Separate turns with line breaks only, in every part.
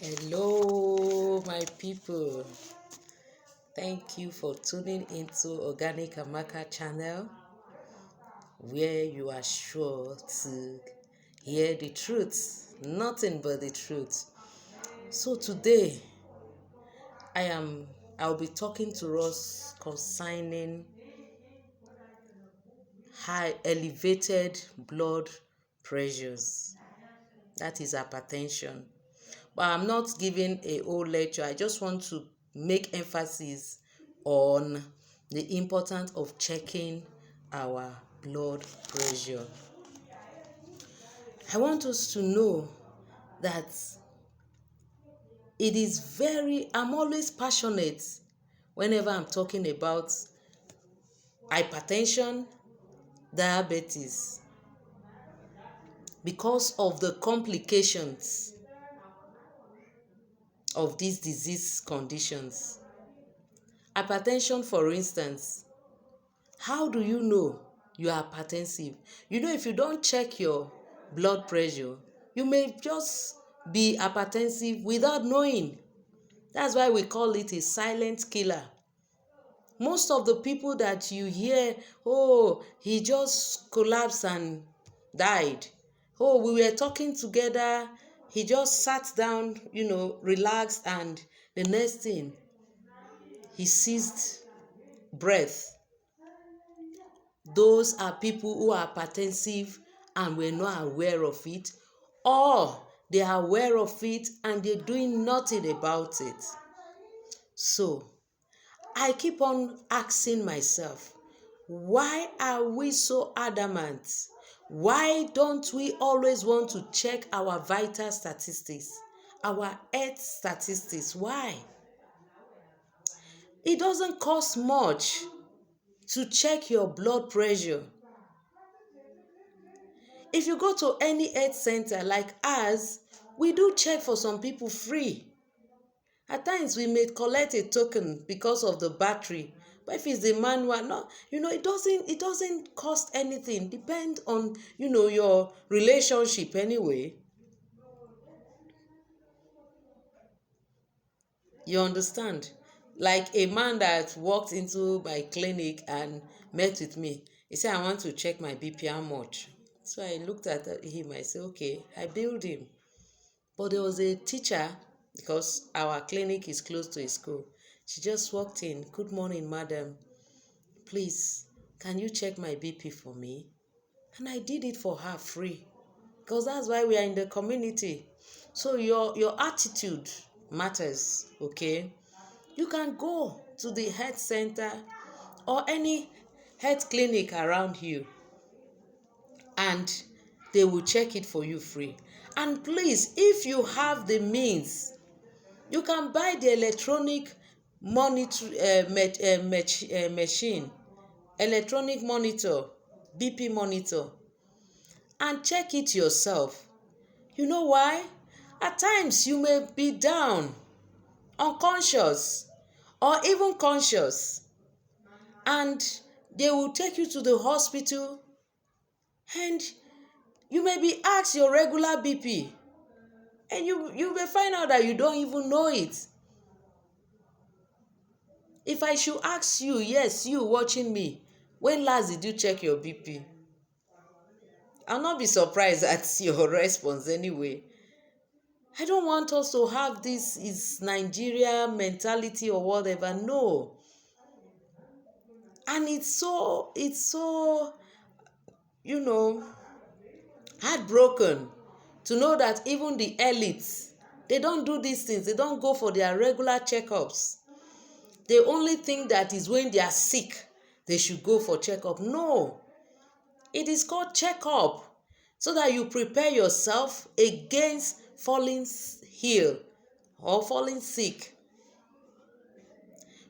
Hello, my people. Thank you for tuning into Organic Amaka channel, where you are sure to hear the truth, nothing but the truth. So today, I'll be talking to us concerning high elevated blood pressures. That is hypertension. But I'm not giving a whole lecture. I just want to make emphasis on the importance of checking our blood pressure. I want us to know that I'm always passionate whenever I'm talking about hypertension, diabetes, because of the complications of these disease conditions. Hypertension, for instance, how do you know you are hypertensive? If you don't check your blood pressure, you may just be hypertensive without knowing. That's why we call it a silent killer. Most of the people that you hear, oh, he just collapsed and died. Oh, we were talking together, he just sat down, relaxed, and the next thing, he ceased breath. Those are people who are hypertensive and were not aware of it, or they are aware of it and they're doing nothing about it. So, I keep on asking myself, why are we so adamant? Why don't we always want to check our vital statistics, our health statistics? Why? It doesn't cost much to check your blood pressure. If you go to any health center like ours, we do check for some people free. At times we may collect a token because of the battery, but if it's the manual, no, it doesn't cost anything. Depend on your relationship anyway. You understand? Like a man that walked into my clinic and met with me. He said, I want to check my BP, how much? So I looked at him, I said, okay, I billed him. But there was a teacher, because our clinic is close to a school. She just walked in. Good morning, madam. Please, can you check my BP for me? And I did it for her free. Because that's why we are in the community. So your attitude matters, okay? You can go to the health center or any health clinic around you, and they will check it for you free. And please, if you have the means, you can buy the electronic machine, electronic monitor, BP monitor, and check it yourself. You know why? At times you may be down, unconscious, or even conscious, and they will take you to the hospital, and you may be asked your regular BP, and you may find out that you don't even know it. If I should ask you, yes, you watching me, when last did you check your BP? I'll not be surprised at your response anyway. I don't want us to have this is Nigeria mentality or whatever. No. And it's so heartbroken to know that even the elites, they don't do these things. They don't go for their regular checkups. They only think that is when they are sick, they should go for checkup. No. It is called checkup so that you prepare yourself against falling ill or falling sick.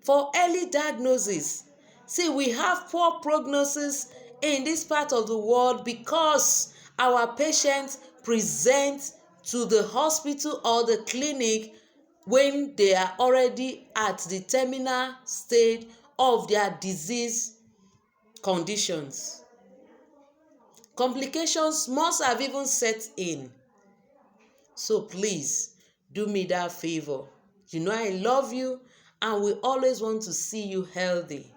For early diagnosis, see, we have poor prognosis in this part of the world because our patients present to the hospital or the clinic when they are already at the terminal stage of their disease conditions. Complications must have even set in. So please, do me that favor. You know I love you and we always want to see you healthy.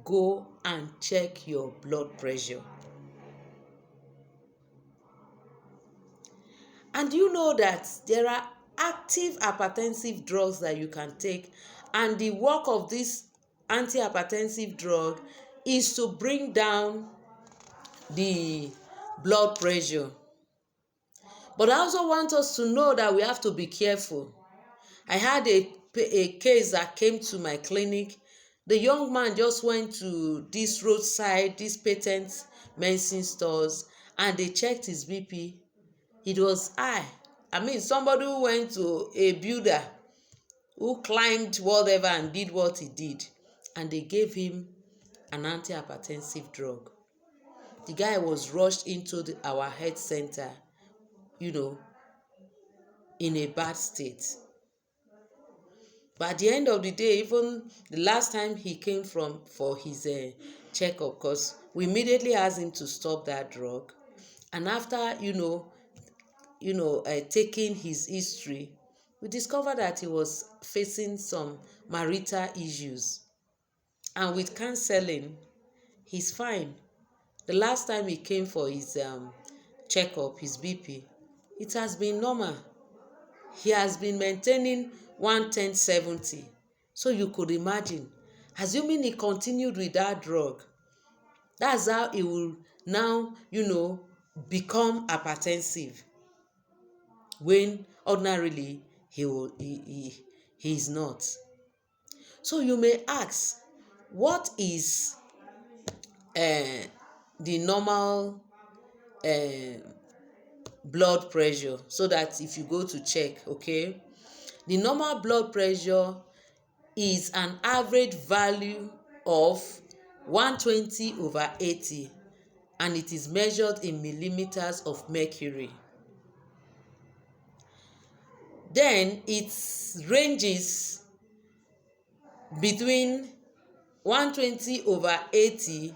Go and check your blood pressure. And you know that there are active hypertensive drugs that you can take, and the work of this antihypertensive drug is to bring down the blood pressure. But I also want us to know that we have to be careful. I had a case that came to my clinic. The young man just went to this roadside, these patent medicine stores, and they checked his BP. It was high. I mean, somebody who went to a builder, who climbed whatever and did what he did, and they gave him an antihypertensive drug. The guy was rushed into our health center, in a bad state. But at the end of the day, even the last time he came for his checkup, because we immediately asked him to stop that drug, and after taking his history, we discovered that he was facing some marital issues, and with counseling, he's fine. The last time he came for his checkup, his BP, it has been normal. He has been maintaining 110/70. So you could imagine, assuming he continued with that drug, that's how he will now, become hypertensive, when ordinarily he is not. So you may ask, what is the normal blood pressure, so that if you go to check, okay, the normal blood pressure is an average value of 120/80, and it is measured in millimeters of mercury. Then it ranges between 120/80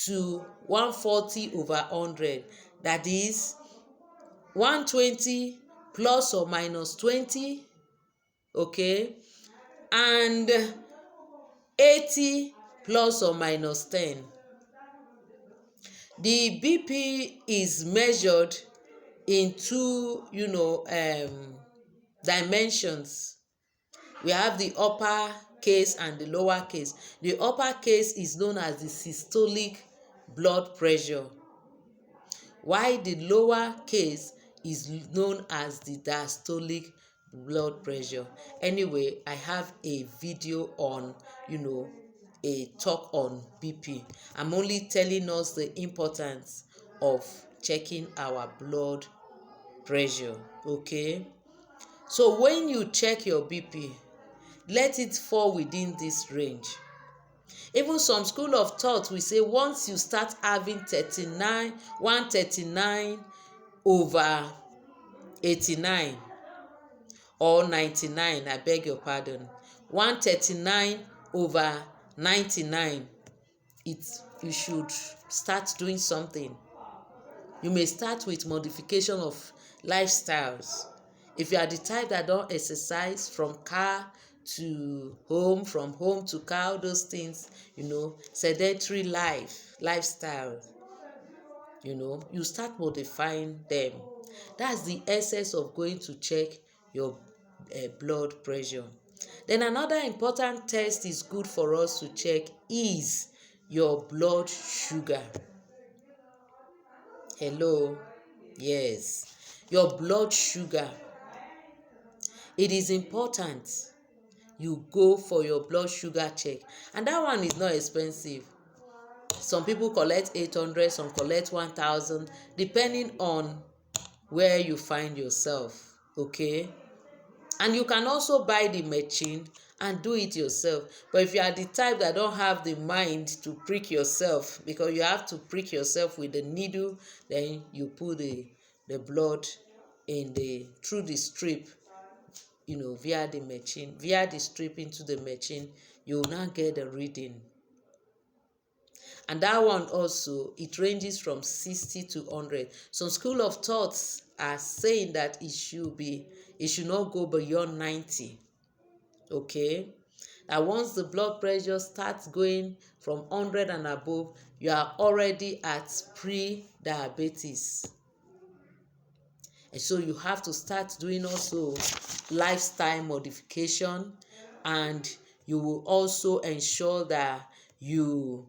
to 140/100. That is 120 plus or minus 20, okay, and 80 plus or minus 10. The BP is measured in two, dimensions. We have the upper case and the lower case. The upper case is known as the systolic blood pressure, while the lower case is known as the diastolic blood pressure. Anyway, I have a video on, a talk on BP. I'm only telling us the importance of checking our blood pressure, okay? So when you check your BP, let it fall within this range. Even some school of thought will say once you start having 139/89 or 99, I beg your pardon, 139/99, you should start doing something. You may start with modification of lifestyles. If you are the type that don't exercise, from car to home, from home to car, those things, sedentary lifestyle, you start modifying them. That's the essence of going to check your blood pressure. Then another important test is good for us to check is your blood sugar. Hello, yes, your blood sugar. It is important you go for your blood sugar check, and that one is not expensive. Some people collect 800, some collect 1,000, depending on where you find yourself, okay? And you can also buy the machine and do it yourself. But if you are the type that don't have the mind to prick yourself, because you have to prick yourself with the needle, then you put the blood through the strip, via the strip into the machine, you will now get the reading. And that one also, it ranges from 60 to 100. Some school of thoughts are saying that it should not go beyond 90. Okay, and once the blood pressure starts going from 100 and above, you are already at pre-diabetes. And so you have to start doing also lifestyle modification, and you will also ensure that you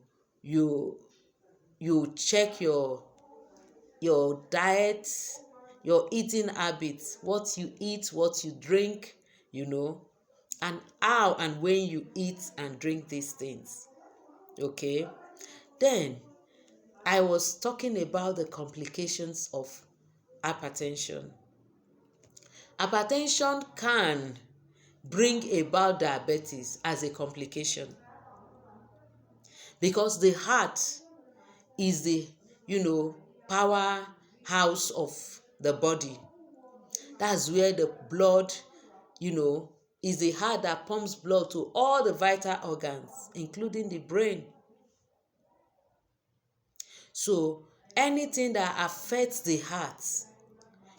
check your diet, your eating habits, what you eat, what you drink, and how and when you eat and drink these things. Okay, then I was talking about the complications of hypertension. Hypertension can bring about diabetes as a complication, because the heart is the powerhouse of the body. That's where the blood, is the heart that pumps blood to all the vital organs, including the brain. So anything that affects the heart,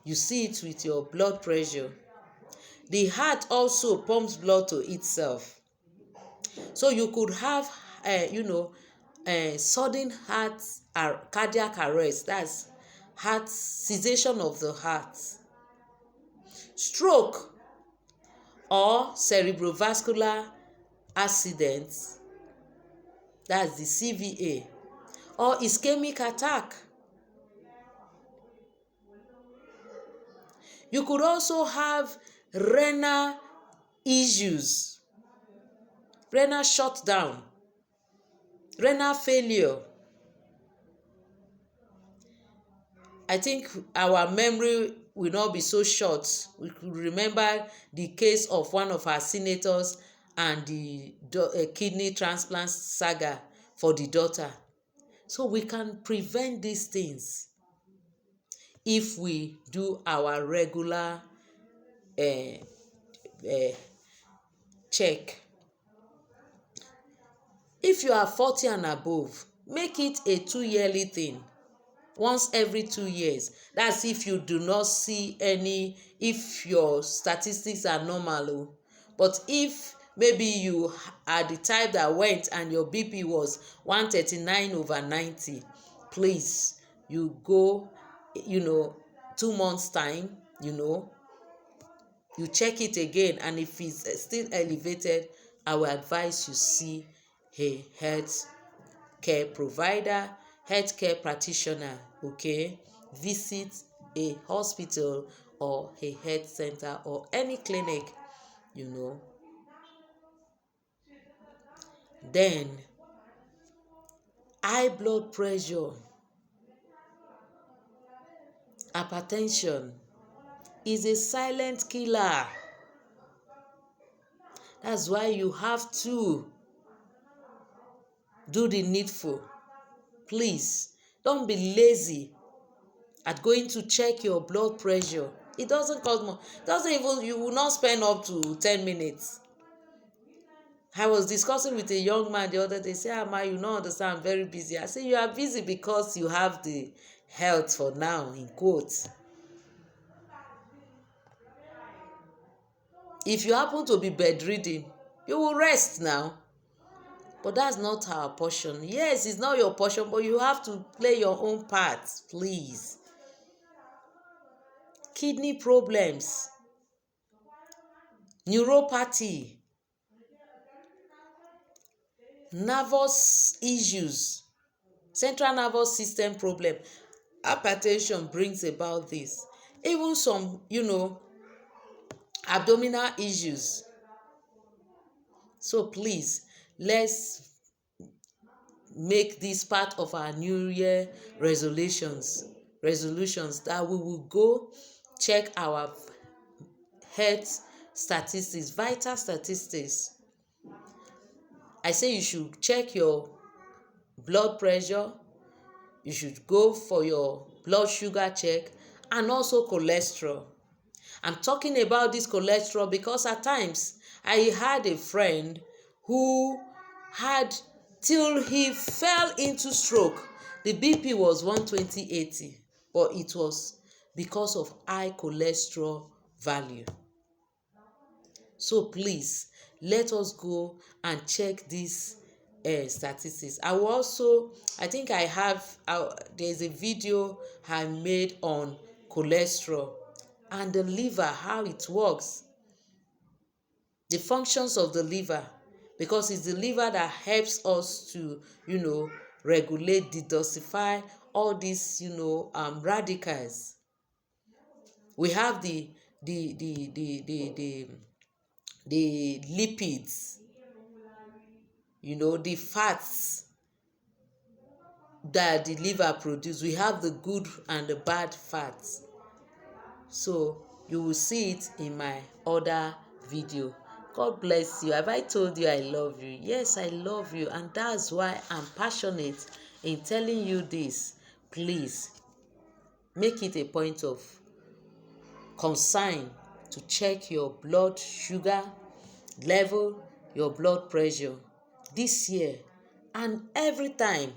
you see it with your blood pressure. The heart also pumps blood to itself. So you could have, sudden cardiac arrest, that's heart cessation of the heart, stroke, or cerebrovascular accident, that's the CVA, or ischemic attack. You could also have renal issues, renal shutdown, renal failure. I think our memory will not be so short. We could remember the case of one of our senators and the kidney transplant saga for the daughter. So we can prevent these things if we do our regular check. If you are 40 and above, make it a 2-yearly thing. Once every 2 years. That's if you do not see if your statistics are normal. But if maybe you are the type that went and your BP was 139/90, please, you go, 2 months time, you check it again, and if it's still elevated, I will advise you see a health care provider, healthcare practitioner. Okay, visit a hospital or a health center or any clinic. Then high blood pressure, hypertension is a silent killer. That's why you have to do the needful. Please, don't be lazy at going to check your blood pressure. It doesn't cost more. You will not spend up to 10 minutes. I was discussing with a young man the other day. Say, Ma, you don't understand, I'm very busy. I say, you are busy because you have the health for now, in quotes. If you happen to be bedridden, you will rest now. But that's not our portion. Yes, it's not your portion, but you have to play your own part, please. Kidney problems, neuropathy, nervous issues, central nervous system problem. Hypertension brings about this. Even some, abdominal issues. So please, let's make this part of our New Year resolutions that we will go check our health statistics, vital statistics. I say you should check your blood pressure, you should go for your blood sugar check, and also cholesterol. I'm talking about this cholesterol because at times I had a friend who had, till he fell into stroke, the BP was 120/80, but it was because of high cholesterol value. So please, let us go and check these statistics. I think I have, there's a video I made on cholesterol and the liver, how it works, the functions of the liver, because it's the liver that helps us to, regulate, detoxify all these, radicals. We have the lipids, the fats that the liver produce. We have the good and the bad fats. So you will see it in my other video. God bless you. Have I told you I love you? Yes, I love you, and that's why I'm passionate in telling you this. Please make it a point of concern to check your blood sugar level, your blood pressure this year and every time.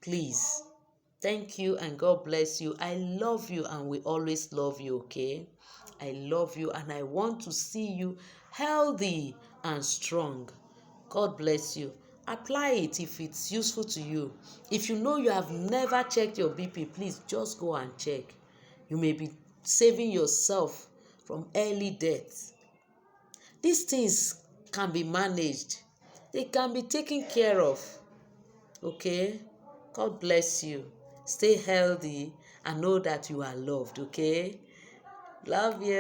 Please. Thank you and God bless you. I love you and we always love you, okay? I love you and I want to see you healthy and strong. God bless you. Apply it if it's useful to you. If you know you have never checked your BP, please just go and check. You may be saving yourself from early death. These things can be managed. They can be taken care of. Okay? God bless you. Stay healthy and know that you are loved. Okay? Love you.